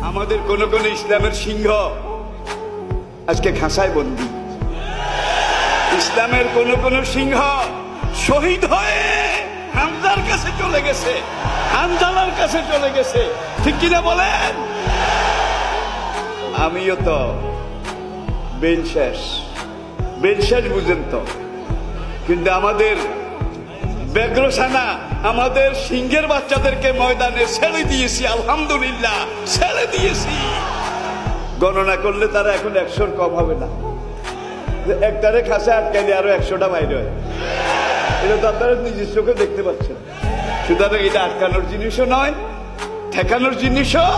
আমাদের কোন কোন ইসলামের সিংহ আজকে খাঁচায় বন্দী। ইসলামের কোন কোন সিংহ শহীদ হয়ে হামজার কাছে চলে গেছে, হানজালার কাছে চলে গেছে, ঠিক কিনা বলেন? আমিও তো বেল শেষ বুঝেন তো, কিন্তু আমাদের বেগ্রসানা আমাদের সিংহের বাচ্চাদেরকে ময়দানে ছেড়ে দিয়েছি, আলহামদুলিল্লাহ ছেড়ে দিয়েছি। গণনা করলে তারা এখন 100-র কম হবে না। একটারে খাসে আটকাইলে আরো 100টা বাইরে হয়। এটা তো আপনারা নিজের চোখে দেখতে পাচ্ছেন। সুতরাং এটা আটকানোর জিনিসও নয়, ঠেকানোর জিনিসও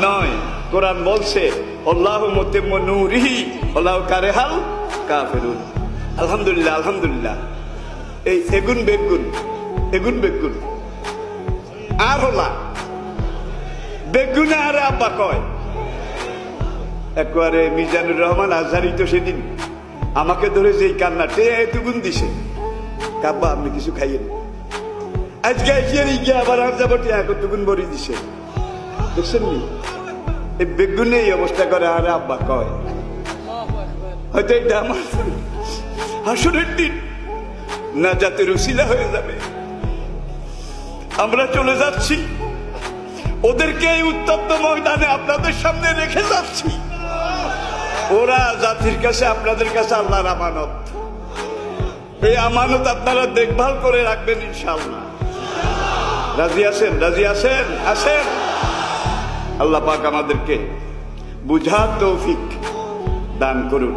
নয়। কোরআন বলছে আল্লাহু মুতিম্মু নূরিহি ওয়ালাউ কারিহাল কাফিরুন। আলহামদুলিল্লাহ আলহামদুলিল্লাহ। এই এগুন বেগুন আর হলা বেগুনে আরে আব্বা কয়। একবারে মিজানুর রহমান আজহারি তো সেদিন আমাকে ধরে যে কান্নাটে এতগুন দিছে, কাব্বা আপনি কিছু খাইয়েন। আজকে গিয়ে আবার যাবটি এতগুন বড়ি দিছে, দেখছেন নি? এই বেগুনে এই অবস্থা করে আরে আব্বা কয়। হয়তো এটা আমার হাসরের দিন নাজাতের উসিলা হয়ে যাবে। আমরা চলে যাচ্ছি, ওদেরকে এই উত্তপ্ত ময়দানে আপনাদের সামনে রেখে যাচ্ছি। ওরা জাতির কাছে আপনাদের কাছে আল্লাহর আমানত। এই আমানত আপনারা দেখভাল করে রাখবেন ইনশাআল্লাহ। রাজি আছেন? রাজি আছেন? আসেন। আল্লাহ পাক আমাদেরকে বুঝার তৌফিক দান করুন।